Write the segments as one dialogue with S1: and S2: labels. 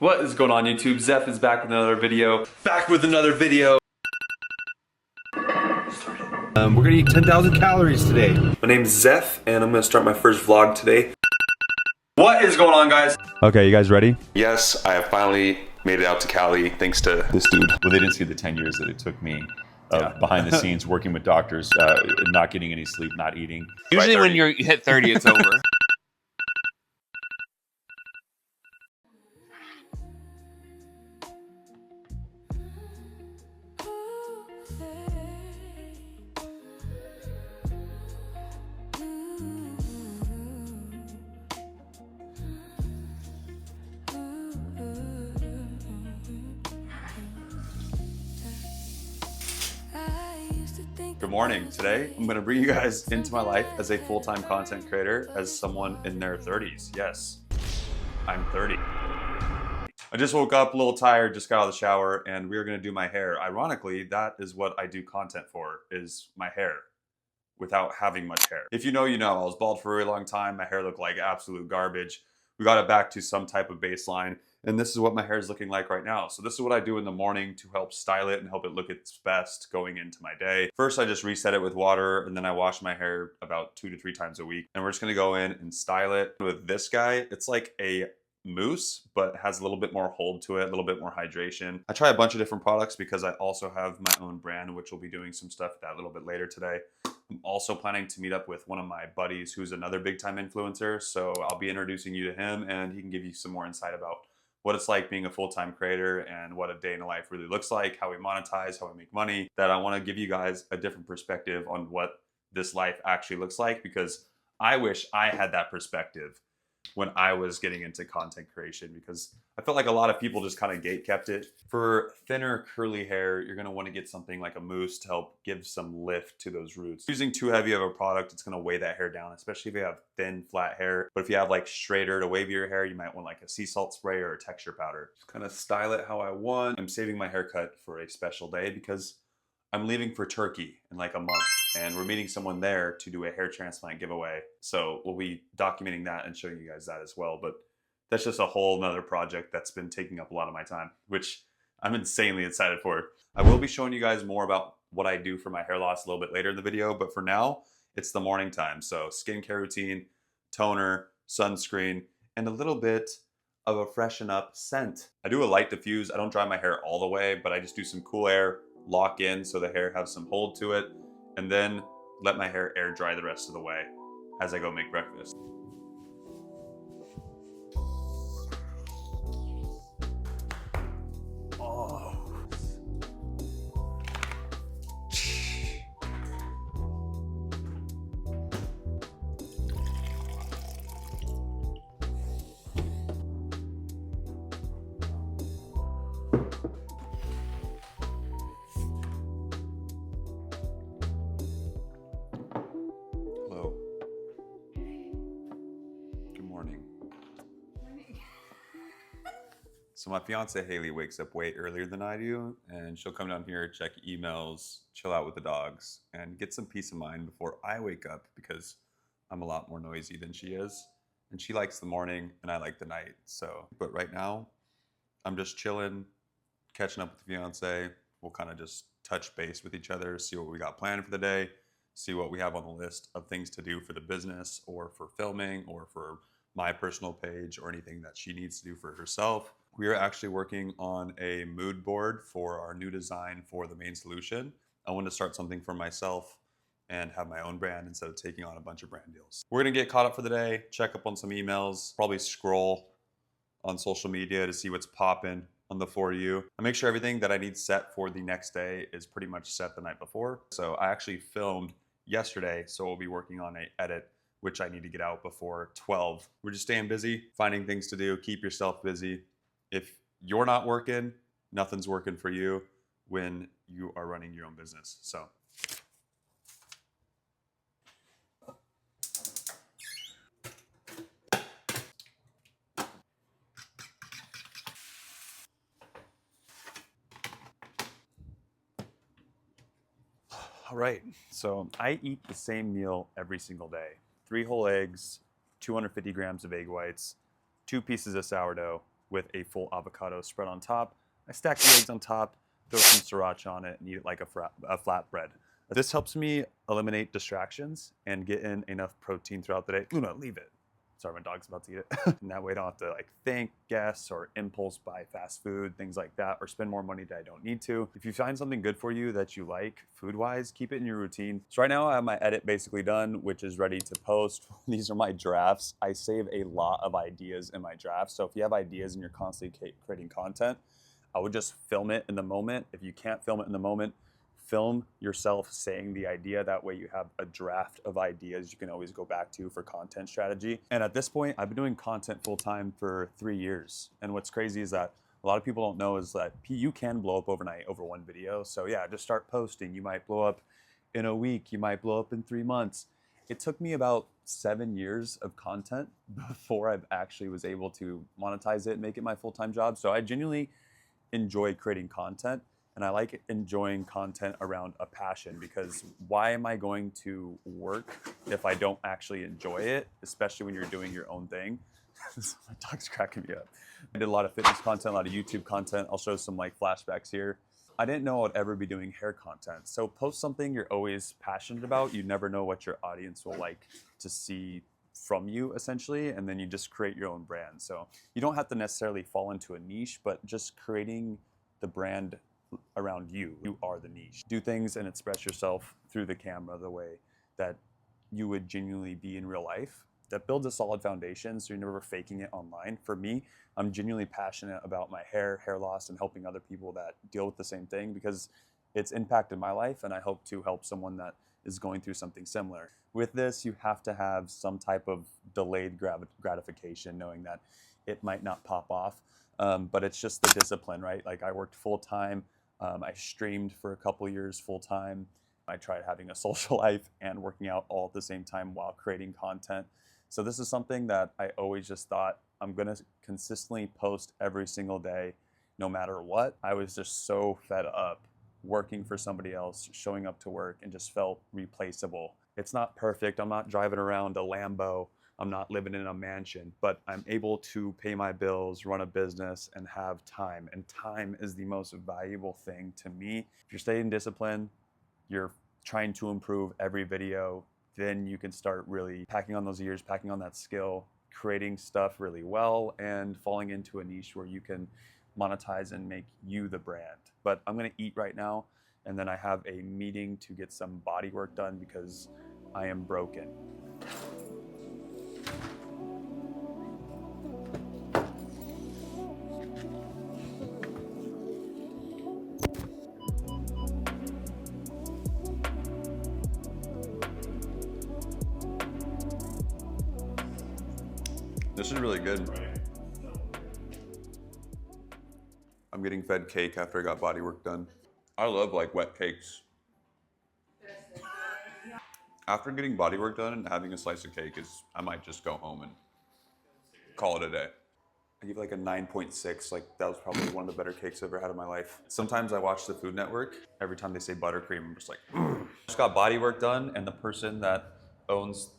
S1: What is going on YouTube? Zeph is back with another video.
S2: We're gonna eat 10,000 calories today.
S1: My name is Zeph and I'm gonna start my first vlog today. What is going on, guys?
S2: Okay, you guys ready?
S3: Yes, I have finally made it out to Cali thanks to this dude.
S4: Well, they didn't see the 10 years that it took me behind the scenes, working with doctors, not getting any sleep, not eating.
S5: Usually when you hit 30, it's over.
S1: Good morning. Today, I'm gonna bring you guys into my life as a full-time content creator, as someone in their 30s. Yes, I'm 30. I just woke up a little tired, just got out of the shower, and we are gonna do my hair. Ironically, that is what I do content for, is my hair, without having much hair. If you know, you know. I was bald for a really long time. My hair looked like absolute garbage. We got it back to some type of baseline, and this is what my hair is looking like right now. So this is what I do in the morning to help style it and help it look its best going into my day. First, I just reset it with water, and then I wash my hair about 2 to 3 times a week. And we're just gonna go in and style it. With this guy, it's like a mousse, but has a little bit more hold to it, a little bit more hydration. I try a bunch of different products because I also have my own brand, which we'll be doing some stuff with that a little bit later today. I'm also planning to meet up with one of my buddies who's another big time influencer. So I'll be introducing you to him and he can give you some more insight about what it's like being a full-time creator and what a day in the life really looks like, how we monetize, how we make money. That I want to give you guys a different perspective on what this life actually looks like, because I wish I had that perspective when I was getting into content creation, because I felt like a lot of people just kind of gate kept it. For thinner curly hair, you're going to want to get something like a mousse to help give some lift to those roots. Using too heavy of a product, it's going to weigh that hair down, especially if you have thin, flat hair. But if you have like straighter to wavier hair, you might want like a sea salt spray or a texture powder. Just kind of style it how I want. I'm saving my haircut for a special day because I'm leaving for Turkey in like a month, and we're meeting someone there to do a hair transplant giveaway. So we'll be documenting that and showing you guys that as well. But that's just a whole nother project that's been taking up a lot of my time, which I'm insanely excited for. I will be showing you guys more about what I do for my hair loss a little bit later in the video, but for now, it's the morning time. So skincare routine, toner, sunscreen, and a little bit of a freshen up scent. I do a light diffuse. I don't dry my hair all the way, but I just do some cool air, lock in so the hair has some hold to it, and then let my hair air dry the rest of the way as I go make breakfast. Oh. Hello. Good morning. So my fiance Haley wakes up way earlier than I do, and she'll come down here, check emails, chill out with the dogs, and get some peace of mind before I wake up, because I'm a lot more noisy than she is. And she likes the morning and I like the night. So, but right now I'm just chilling, catching up with the fiance. We'll kind of just touch base with each other, see what we got planned for the day, see what we have on the list of things to do for the business or for filming or for my personal page or anything that she needs to do for herself. We are actually working on a mood board for our new design for the main solution. I want to start something for myself and have my own brand instead of taking on a bunch of brand deals. We're gonna get caught up for the day, check up on some emails, probably scroll on social media to see what's popping on the For You. I make sure everything that I need set for the next day is pretty much set the night before. So I actually filmed yesterday, so we'll be working on an edit which I need to get out before 12. We're just staying busy, finding things to do, keep yourself busy. If you're not working, nothing's working for you when you are running your own business. So. All right, so I eat the same meal every single day. 3 whole eggs, 250 grams of egg whites, 2 pieces of sourdough, with a full avocado spread on top. I stack the eggs on top, throw some sriracha on it, and eat it like a flatbread. This helps me eliminate distractions and get in enough protein throughout the day. Luna, leave it. Sorry, my dog's about to eat it. And that way I don't have to like think, guess, or impulse buy fast food, things like that, or spend more money that I don't need to. If you find something good for you that you like food-wise, keep it in your routine. So right now I have my edit basically done, which is ready to post. These are my drafts. I save a lot of ideas in my drafts. So if you have ideas and you're constantly creating content, I would just film it in the moment. If you can't film it in the moment, film yourself saying the idea. That way you have a draft of ideas you can always go back to for content strategy. And at this point, I've been doing content full-time for 3 years. And what's crazy is that a lot of people don't know is that you can blow up overnight over one video. So yeah, just start posting. You might blow up in a week. You might blow up in 3 months. It took me about 7 years of content before I actually was able to monetize it and make it my full-time job. So I genuinely enjoy creating content. And I like enjoying content around a passion, because why am I going to work if I don't actually enjoy it, especially when you're doing your own thing? My dog's cracking me up. I did a lot of fitness content, a lot of YouTube content. I'll show some like flashbacks here. I didn't know I'd ever be doing hair content. So post something you're always passionate about. You never know what your audience will like to see from you, essentially, and then you just create your own brand. So you don't have to necessarily fall into a niche, but just creating the brand around you. You are the niche. Do things and express yourself through the camera the way that you would genuinely be in real life. That builds a solid foundation, so you're never faking it online. For me, I'm genuinely passionate about my hair loss, and helping other people that deal with the same thing, because it's impacted my life, and I hope to help someone that is going through something similar. With this, you have to have some type of delayed gratification, knowing that it might not pop off, but it's just the discipline, right? Like I worked full-time. I streamed for a couple years full-time. I tried having a social life and working out all at the same time while creating content. So this is something that I always just thought I'm gonna consistently post every single day, no matter what. I was just so fed up working for somebody else, showing up to work, and just felt replaceable. It's not perfect. I'm not driving around a Lambo. I'm not living in a mansion, but I'm able to pay my bills, run a business, and have time. And time is the most valuable thing to me. If you're staying disciplined, you're trying to improve every video, then you can start really packing on those years, packing on that skill, creating stuff really well, and falling into a niche where you can monetize and make you the brand. But I'm gonna eat right now, and then I have a meeting to get some body work done because I am broken. This is really good. I'm getting fed cake after I got body work done. I love like wet cakes. After getting body work done and having a slice of cake, I might just go home and call it a day. I give like a 9.6. Like that was probably one of the better cakes I've ever had in my life. Sometimes I watch the Food Network. Every time they say buttercream, I'm just like, just got body work done, and the person that owns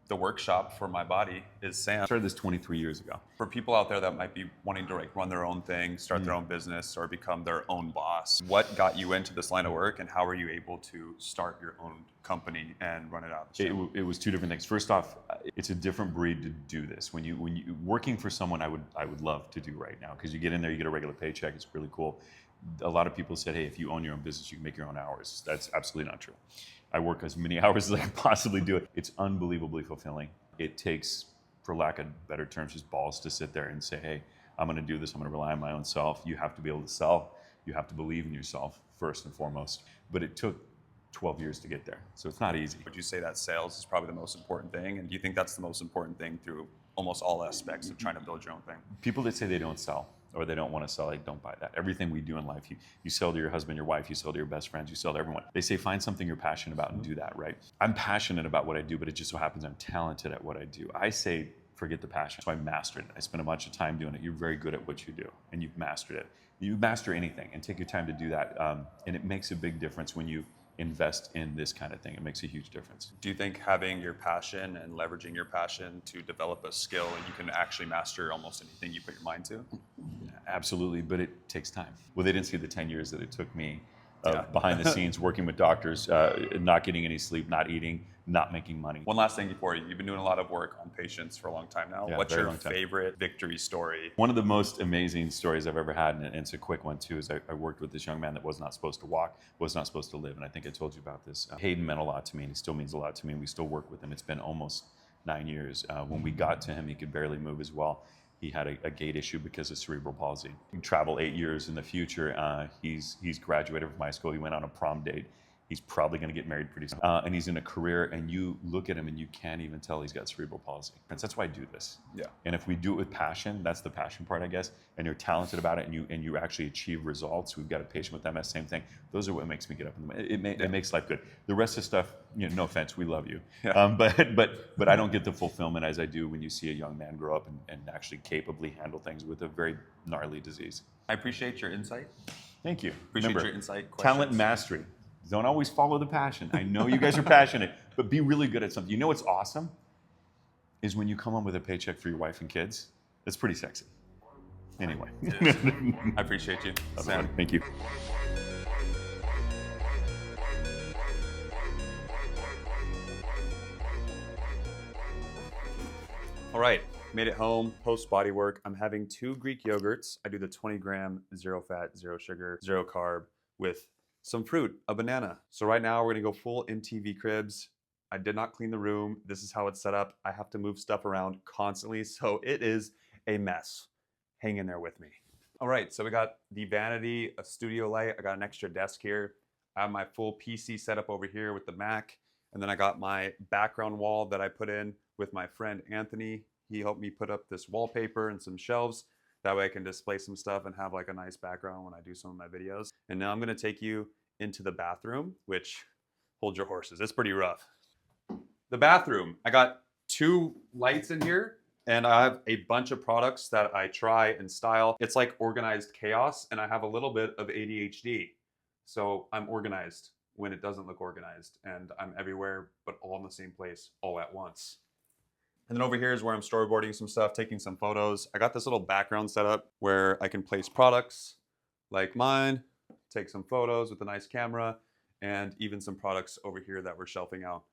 S1: the workshop for my body is Sam.
S4: I started this 23 years ago.
S1: For people out there that might be wanting to like run their own thing, start their own business, or become their own boss, what got you into this line of work, and how were you able to start your own company and run it out?
S4: It was two different things. First off, it's a different breed to do this. When you working for someone, I would love to do right now, because you get in there, you get a regular paycheck. It's really cool. A lot of people said, hey, if you own your own business, you can make your own hours. That's absolutely not true. I work as many hours as I can possibly do it. It's unbelievably fulfilling. It takes, for lack of better terms, just balls to sit there and say, hey, I'm gonna do this. I'm gonna rely on my own self. You have to be able to sell. You have to believe in yourself first and foremost. But it took 12 years to get there. So it's not easy.
S1: Would you say that sales is probably the most important thing? And do you think that's the most important thing through almost all aspects of trying to build your own thing?
S4: People that say they don't sell or they don't want to sell, I don't buy that. Everything we do in life, you sell to your husband, your wife, you sell to your best friends, you sell to everyone. They say find something you're passionate about and do that, right? I'm passionate about what I do, but it just so happens I'm talented at what I do. I say forget the passion. So I mastered it. I spent a bunch of time doing it. You're very good at what you do, and you've mastered it. You master anything and take your time to do that, and it makes a big difference when you invest in this kind of thing. It makes a huge difference.
S1: Do you think having your passion and leveraging your passion to develop a skill, you can actually master almost anything you put your mind to?
S4: Absolutely, but it takes time. Well, they didn't see the 10 years that it took me
S1: Yeah.
S4: behind the scenes, working with doctors, not getting any sleep, not eating, not making money.
S1: One last thing before you. You've been doing a lot of work on patients for a long time now.
S4: Yeah,
S1: What's
S4: very
S1: your
S4: long time.
S1: favorite victory story?
S4: One of the most amazing stories I've ever had, and it's a quick one too, is I worked with this young man that was not supposed to walk, was not supposed to live, and I think I told you about this. Hayden meant a lot to me, and he still means a lot to me, and we still work with him. It's been almost 9 years. When we got to him, he could barely move as well. He had a gait issue because of cerebral palsy. He travel 8 years in the future. He's graduated from high school. He went on a prom date. He's probably going to get married pretty soon. And he's in a career, and you look at him and you can't even tell he's got cerebral palsy. And that's why I do this.
S1: Yeah.
S4: And if we do it with passion, that's the passion part, I guess, and you're talented about it, and you actually achieve results. We've got a patient with MS, same thing. Those are what makes me get up in the morning. It makes life good. The rest of the stuff, no offense, we love you.
S1: Yeah.
S4: But I don't get the fulfillment as I do when you see a young man grow up and actually capably handle things with a very gnarly disease.
S1: I appreciate your insight.
S4: Thank you.
S1: Appreciate
S4: Remember,
S1: your insight.
S4: talent
S1: questions.
S4: mastery. Don't always follow the passion. I know you guys are passionate, but be really good at something. You know what's awesome? Is when you come home with a paycheck for your wife and kids. It's pretty sexy. Anyway.
S1: I appreciate you.
S4: Love you,
S1: Sam.
S4: buddy. Thank you.
S1: All right, made it home, post body work. I'm having 2 Greek yogurts. I do the 20 gram, 0 fat, 0 sugar, 0 carb with some fruit, a banana. So right now we're gonna go full MTV Cribs. I did not clean the room. This is how it's set up. I have to move stuff around constantly, so it is a mess. Hang in there with me. All right, so we got the vanity, a studio light. I got an extra desk here. I have my full PC set up over here with the Mac. And then I got my background wall that I put in with my friend Anthony. He helped me put up this wallpaper and some shelves. That way I can display some stuff and have like a nice background when I do some of my videos. And now I'm gonna take you into the bathroom, which, hold your horses, it's pretty rough. The bathroom, I got 2 lights in here and I have a bunch of products that I try and style. It's like organized chaos, and I have a little bit of ADHD. So I'm organized when it doesn't look organized, and I'm everywhere but all in the same place all at once. And then over here is where I'm storyboarding some stuff, taking some photos. I got this little background set up where I can place products like mine, take some photos with a nice camera, and even some products over here that we're shelving out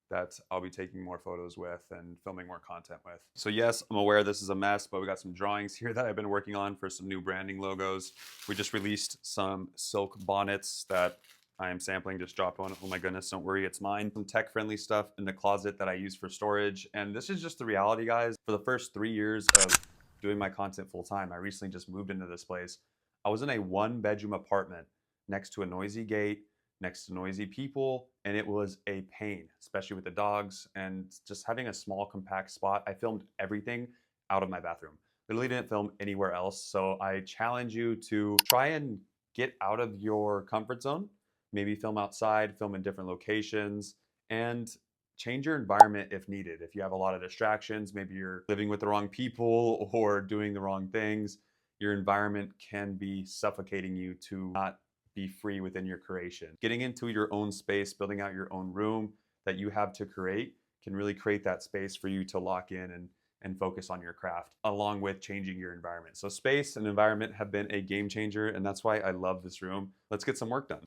S1: that I'll be taking more photos with and filming more content with. So yes, I'm aware this is a mess, but we got some drawings here that I've been working on for some new branding logos. We just released some silk bonnets that I am sampling, just dropped one. Oh my goodness, don't worry, it's mine. Some tech-friendly stuff in the closet that I use for storage. And this is just the reality, guys. For the first 3 years of doing my content full-time, I recently just moved into this place. I was in a 1-bedroom apartment next to a noisy gate, next to noisy people, and it was a pain, especially with the dogs and just having a small compact spot. I filmed everything out of my bathroom. Literally didn't film anywhere else. So I challenge you to try and get out of your comfort zone. Maybe film outside, film in different locations, and change your environment if needed. If you have a lot of distractions, maybe you're living with the wrong people or doing the wrong things, your environment can be suffocating you to not be free within your creation. Getting into your own space, building out your own room that you have to create can really create that space for you to lock in and focus on your craft, along with changing your environment. So space and environment have been a game changer, and that's why I love this room. Let's get some work done.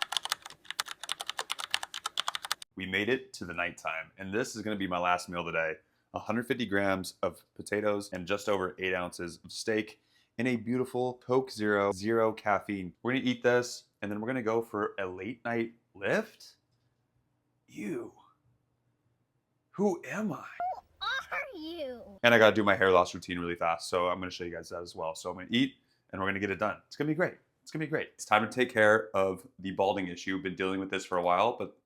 S1: We made it to the nighttime, and this is gonna be my last meal today. 150 grams of potatoes and just over 8 ounces of steak in a beautiful Coke Zero, 0 caffeine. We're gonna eat this, and then we're gonna go for a late night lift. Ew. Who am I?
S6: Are you?
S1: And I gotta do my hair loss routine really fast, so I'm gonna show you guys that as well. So I'm gonna eat, and we're gonna get it done. It's gonna be great. It's gonna be great. It's time to take care of the balding issue. Been dealing with this for a while, but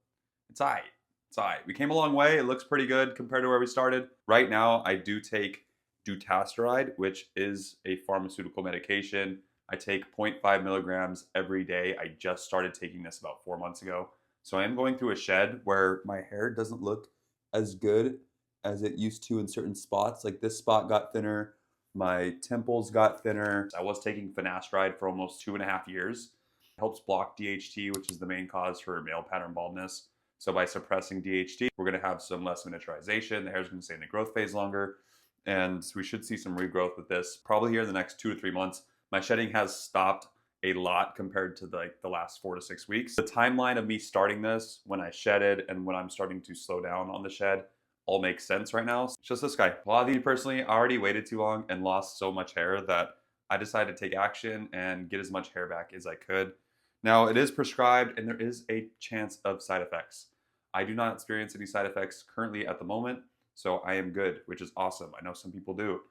S1: it's all right. It's all right. We came a long way. It looks pretty good compared to where we started. Right now, I do take dutasteride, which is a pharmaceutical medication. I take 0.5 milligrams every day. I just started taking this about 4 months ago. So I am going through a shed where my hair doesn't look as good as it used to in certain spots. Like this spot got thinner, my temples got thinner. I was taking finasteride for almost 2.5 years. helps block DHT, which is the main cause for male pattern baldness. So by suppressing DHT, we're going to have some less miniaturization. The hair is going to stay in the growth phase longer. And we should see some regrowth with this probably here in the next 2 to 3 months. My shedding has stopped a lot compared to the last 4 to 6 weeks. The timeline of me starting this, when I shedded and when I'm starting to slow down on the shed, all makes sense right now. It's just this guy. Wladdy personally, I already waited too long and lost so much hair that I decided to take action and get as much hair back as I could. Now, it is prescribed and there is a chance of side effects. I do not experience any side effects currently at the moment, so I am good, which is awesome. I know some people do.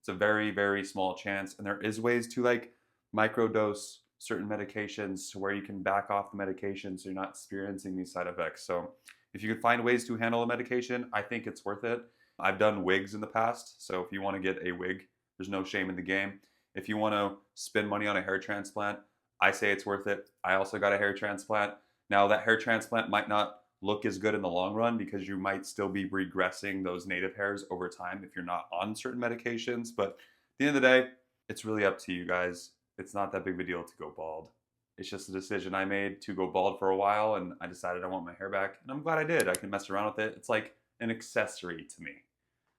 S1: It's a very, very small chance, and there is ways to like microdose certain medications to where you can back off the medication so you're not experiencing these side effects. So if you can find ways to handle a medication, I think it's worth it. I've done wigs in the past, so if you want to get a wig, there's no shame in the game. If you want to spend money on a hair transplant, I say it's worth it. I also got a hair transplant. Now that hair transplant might not look as good in the long run because you might still be regressing those native hairs over time if you're not on certain medications. But at the end of the day, it's really up to you guys. It's not that big of a deal to go bald. It's just a decision I made to go bald for a while, and I decided I want my hair back, and I'm glad I did. I can mess around with it. It's like an accessory to me.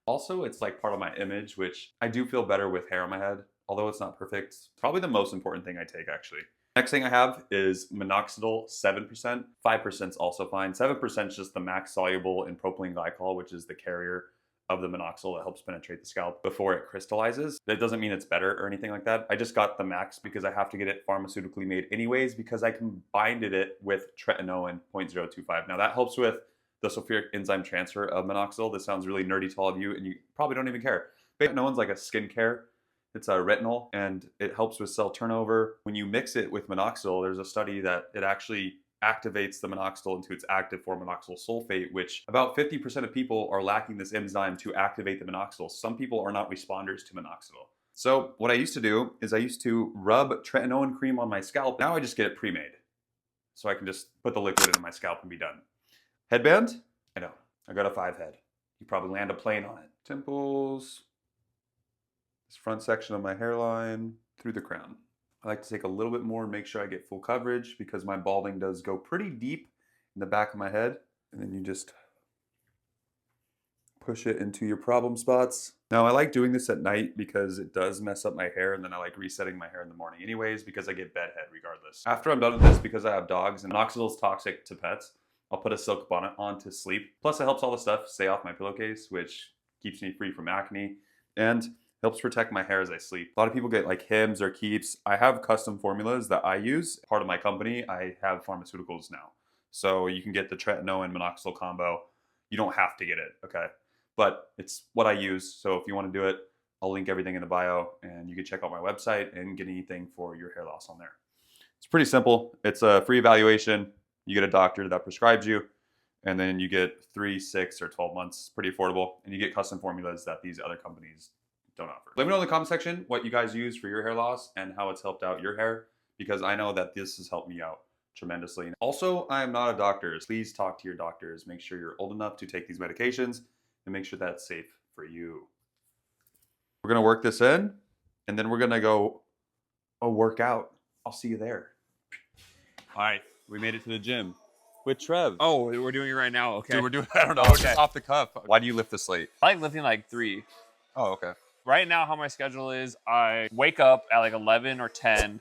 S1: Also, it's like part of my image, which I do feel better with hair on my head, although it's not perfect. It's probably the most important thing I take, actually. Next thing I have is minoxidil 7%. 5% is also fine. 7% is just the max soluble in propylene glycol, which is the carrier of the minoxidil that helps penetrate the scalp before it crystallizes. That doesn't mean it's better or anything like that. I just got the max because I have to get it pharmaceutically made anyways because I combined it with tretinoin 0.025. Now that helps with the sulfuric enzyme transfer of minoxidil. This sounds really nerdy to all of you and you probably don't even care. Tretinoin's like a skincare. It's a retinol and it helps with cell turnover. When you mix it with minoxidil, there's a study that it actually activates the minoxidil into its active form, minoxidil sulfate, which about 50% of people are lacking this enzyme to activate the minoxidil. Some people are not responders to minoxidil. So what I used to do is I used to rub tretinoin cream on my scalp. Now I just get it pre-made. So I can just put the liquid into my scalp and be done. Headband? I know, I got a 5 head. You probably land a plane on it. Temples, this front section of my hairline, through the crown. I like to take a little bit more and make sure I get full coverage because my balding does go pretty deep in the back of my head. And then you just push it into your problem spots. Now I like doing this at night because it does mess up my hair, and then I like resetting my hair in the morning anyways because I get bedhead regardless. After I'm done with this, because I have dogs and minoxidil is toxic to pets, I'll put a silk bonnet on to sleep. Plus it helps all the stuff stay off my pillowcase, which keeps me free from acne and helps protect my hair as I sleep. A lot of people get like Hims or Keeps. I have custom formulas that I use. Part of my company, I have pharmaceuticals now. So you can get the tretinoin minoxidil combo. You don't have to get it, okay? But it's what I use. So if you want to do it, I'll link everything in the bio and you can check out my website and get anything for your hair loss on there. It's pretty simple. It's a free evaluation. You get a doctor that prescribes you, and then you get 3, 6, or 12 months. Pretty affordable. And you get custom formulas that these other companies don't offer. Let me know in the comment section what you guys use for your hair loss and how it's helped out your hair, because I know that this has helped me out tremendously. Also, I am not a doctor. Please talk to your doctors. Make sure you're old enough to take these medications and make sure that's safe for you. We're gonna work this in and then we're gonna go work out. I'll see you there. All right, we made it to the gym with Trev.
S5: Oh, we're doing it right now. Okay.
S1: Dude, we're doing, I don't know,
S5: Okay.
S1: just off the cuff. Why do you lift this late?
S5: I like lifting like 3.
S1: Oh, okay.
S5: Right now, how my schedule is, I wake up at like 11 or 10.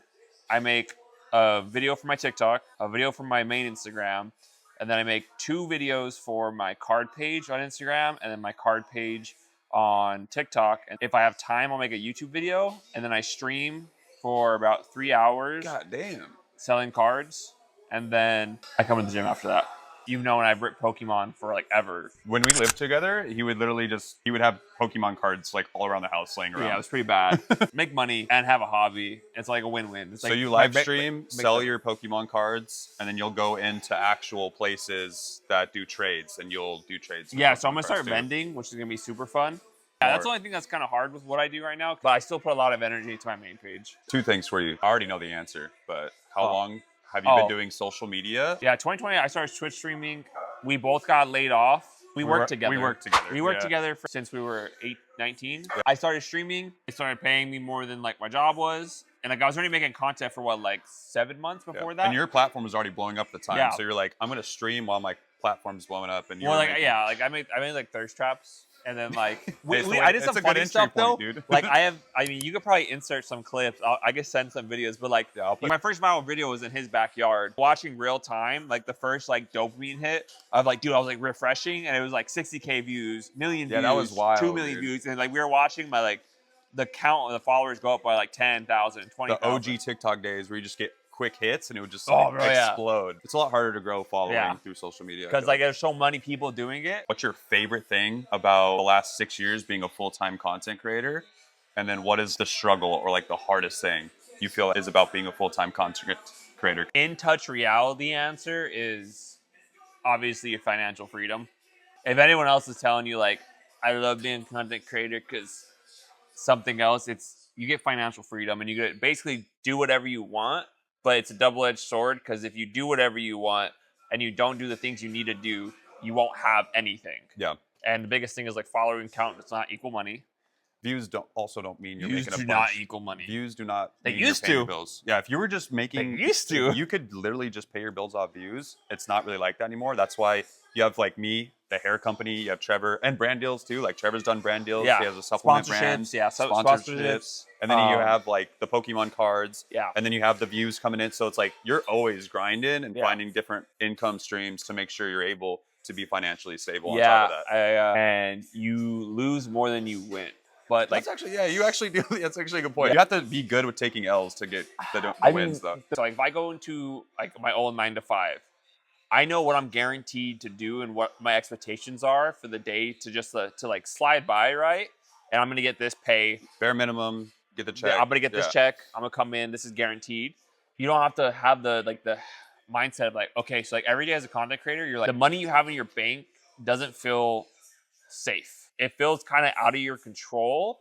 S5: I make a video for my TikTok, a video for my main Instagram, and then I make 2 videos for my card page on Instagram and then my card page on TikTok. And if I have time, I'll make a YouTube video, and then I stream for about 3 hours.
S1: God damn.
S5: Selling cards, and then I come to the gym after that. You've known I've ripped Pokemon for like ever.
S1: When we lived together, he would literally he would have Pokemon cards like all around the house laying around.
S5: Yeah, it was pretty bad. Make money and have a hobby. It's like a win-win. It's
S1: So
S5: like,
S1: you live stream, sell your Pokemon cards, and then you'll go into actual places that do trades, and you'll do trades.
S5: Yeah, so I'm
S1: Pokemon
S5: gonna start
S1: cards, too.
S5: vending, which is gonna be super fun. Yeah, that's the only thing that's kind of hard with what I do right now, but I still put a lot of energy into my main page.
S1: 2 things for you. I already know the answer, but how
S5: Oh.
S1: long have you been doing social media?
S5: Yeah, 2020, I started Twitch streaming. We both got laid off We worked together.
S1: We worked together.
S5: We worked
S1: yeah.
S5: together since we were 19. I started streaming. It started paying me more than like my job was. And like I was already making content for what, like 7 months before that?
S1: And your platform was already blowing up at the time.
S5: Yeah.
S1: So you're like, I'm going to stream while my platform's blowing up. And you're
S5: Well, like,
S1: making-
S5: yeah, like I made like thirst traps. And then like,
S1: It's
S5: I did
S1: it's
S5: some
S1: a good
S5: funny
S1: entry
S5: stuff though.
S1: point, dude.
S5: Like I mean, you could probably insert some clips. I could send some videos, but like
S1: Yeah, I'll put-
S5: my first viral video was in his backyard, watching real time, like the first like dopamine hit of like, dude, I was like refreshing, and it was like 60K views, million
S1: Yeah,
S5: views,
S1: that was wild,
S5: 2 million
S1: dude.
S5: views, and like we were watching my like the count of the followers go up by like 10,000, 20,000.
S1: the OG TikTok days where you just get quick hits and it would just
S5: Oh,
S1: like,
S5: bro, yeah.
S1: explode. It's a lot harder to grow following
S5: Yeah.
S1: through social media. I
S5: Because
S1: feel
S5: like there's so many people doing it.
S1: What's your favorite thing about the last 6 years being a full-time content creator? And then what is the struggle or like the hardest thing you feel is about being a full-time content creator?
S5: In touch reality answer is obviously your financial freedom. If anyone else is telling you like, I love being a content creator because something else, it's you get financial freedom and you get basically do whatever you want, but it's a double-edged sword because if you do whatever you want and you don't do the things you need to do, you won't have anything.
S1: Yeah.
S5: And the biggest thing is like following count does not equal money.
S1: Views don't mean you're
S5: Views
S1: making a
S5: do
S1: bunch.
S5: not equal money.
S1: Views do not.
S5: They
S1: mean you're
S5: used
S1: paying
S5: to.
S1: your bills. Yeah, if you were just making,
S5: They used to.
S1: you could literally just pay your bills off views. It's not really like that anymore. That's why you have like me, the hair company. You have Trevor and brand deals too. Like Trevor's done brand deals.
S5: Yeah.
S1: He has a supplement
S5: Sponsorships,
S1: brand.
S5: yeah, so
S1: sponsorships. And then you
S5: Um,
S1: have like the Pokemon cards.
S5: Yeah.
S1: And then you have the views coming in. So it's like you're always grinding and
S5: Yeah.
S1: finding different income streams to make sure you're able to be financially stable on top of that.
S5: and you lose more than you win. But like,
S1: That's actually, yeah, you actually do. That's actually a good point. You have to be good with taking L's to get the
S5: I
S1: wins,
S5: mean,
S1: though.
S5: so like if I go into like my old 9 to 5, I know what I'm guaranteed to do and what my expectations are for the day to just to like slide by, right? And I'm gonna get this pay.
S1: Bare minimum, get the check.
S5: I'm gonna get this
S1: Yeah.
S5: check. I'm gonna come in. This is guaranteed. You don't have to have the mindset of like, okay, so like every day as a content creator, you're like the money you have in your bank doesn't feel safe. It feels kind of out of your control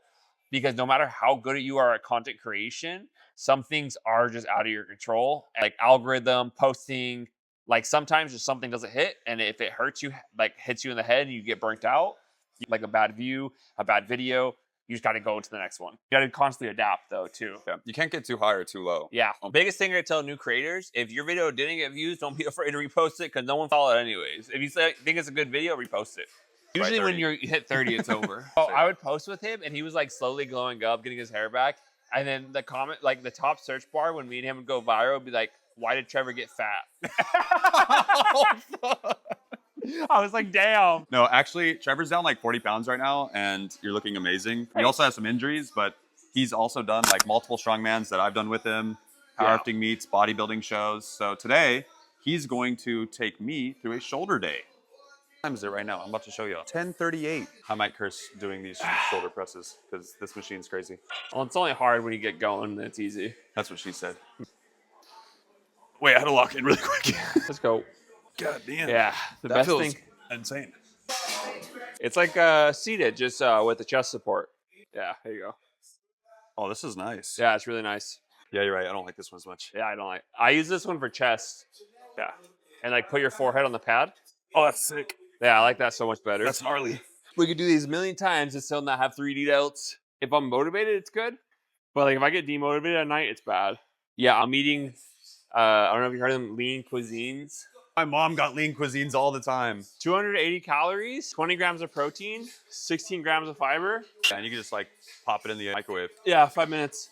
S5: because no matter how good you are at content creation, some things are just out of your control. Like algorithm, posting, like sometimes just something doesn't hit, and if it hurts you, like hits you in the head and you get burnt out, like a bad view, a bad video, you just got to go to the next one. You got to constantly adapt though too.
S1: Yeah. You can't get too high or too low.
S5: Yeah. Biggest thing I tell new creators, if your video didn't get views, don't be afraid to repost it because no one follow it anyways. If you think it's a good video, repost it. Usually when
S1: 30.
S5: you hit 30, it's over. Oh, I would post with him and he was like slowly glowing up, getting his hair back. And then the comment, like the top search bar when me and him would go viral would be like, why did Trevor get fat? I was like, damn.
S1: No, actually, Trevor's down like 40 pounds right now, and you're looking amazing. He also has some injuries, but he's also done like multiple strongmans that I've done with him, powerlifting meets, bodybuilding shows. So today, he's going to take me through a shoulder day. What time is it right now? I'm about to show you. 10:38. I might curse doing these shoulder presses because this machine's crazy.
S5: Well, it's only hard when you get going. It's easy.
S1: That's what she said. Wait, I had to lock in really quick.
S5: Let's go.
S1: God damn.
S5: Yeah. The
S1: That
S5: best
S1: feels
S5: thing.
S1: insane.
S5: It's like seated, just with the chest support. Yeah, there you go.
S1: Oh, this is nice.
S5: Yeah, it's really nice.
S1: Yeah, you're right. I don't like this one as much.
S5: Yeah, I don't like. I use this one for chest. Yeah, and like put your forehead on the pad.
S1: Oh, that's sick.
S5: Yeah, I like that so much better.
S1: That's gnarly.
S5: We could do these a million times and still not have 3D delts. If I'm motivated, it's good. But like if I get demotivated at night, it's bad. Yeah, I'm eating. I don't know if you heard of them, lean cuisines.
S1: My mom got lean cuisines all the time.
S5: 280 calories, 20 grams of protein, 16 grams of fiber.
S1: And you can just like pop it in the microwave.
S5: Yeah, 5 minutes.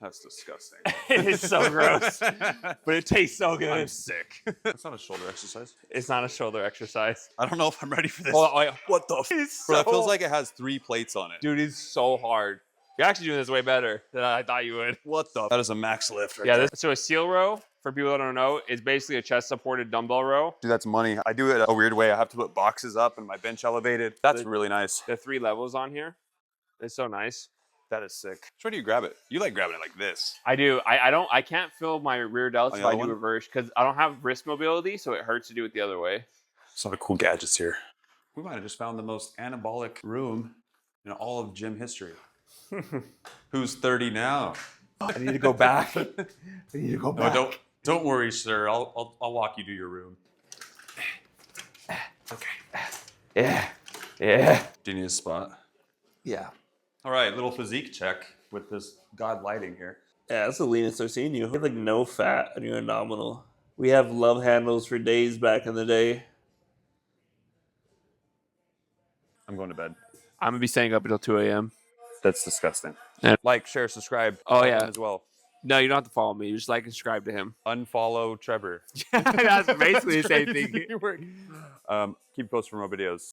S1: That's disgusting.
S5: It is so gross, but it tastes so good.
S1: I'm sick. That's not a shoulder exercise.
S5: It's not a shoulder exercise.
S1: I don't know if I'm ready for this.
S5: Oh, wait.
S1: What the?
S5: It's
S1: Bro, it
S5: so-
S1: feels like it has 3 plates on it.
S5: Dude, it's so hard. You're actually doing this way better than I thought you would.
S1: What the? That is a max lift right
S5: Yeah,
S1: there.
S5: so a seal row, for people that don't know, is basically a chest-supported dumbbell row.
S1: Dude, that's money. I do it a weird way. I have to put boxes up and my bench elevated. That's really nice.
S5: The 3 levels on here. It's so nice.
S1: That is sick. Where do you grab it? You like grabbing it like this.
S5: I do. I can't feel my rear delts
S1: On
S5: if
S1: the
S5: I
S1: other
S5: do
S1: one?
S5: reverse because I don't have wrist mobility, so it hurts to do it the other way.
S1: Some of the cool gadgets here. We might have just found the most anabolic room in all of gym history. Who's 30 now?
S5: I need to go back. I need to go
S1: No, don't worry, sir. I'll walk you to your room. Okay.
S5: Yeah. Yeah.
S1: Do you need a spot?
S5: Yeah.
S1: All right, little physique check with this god lighting here.
S5: Yeah, that's the leanest I've seen you. You have like no fat and you're phenomenal. We have love handles for days back in the day.
S1: I'm going to bed.
S5: I'm gonna be staying up until 2 a.m.
S1: That's disgusting.
S5: Yeah.
S1: Like, share, subscribe.
S5: Oh,
S1: follow
S5: yeah.
S1: him as well.
S5: No, you don't have to follow me. You just like and subscribe to him.
S1: Unfollow Trevor.
S5: That's basically the same thing.
S1: Keep posting more videos.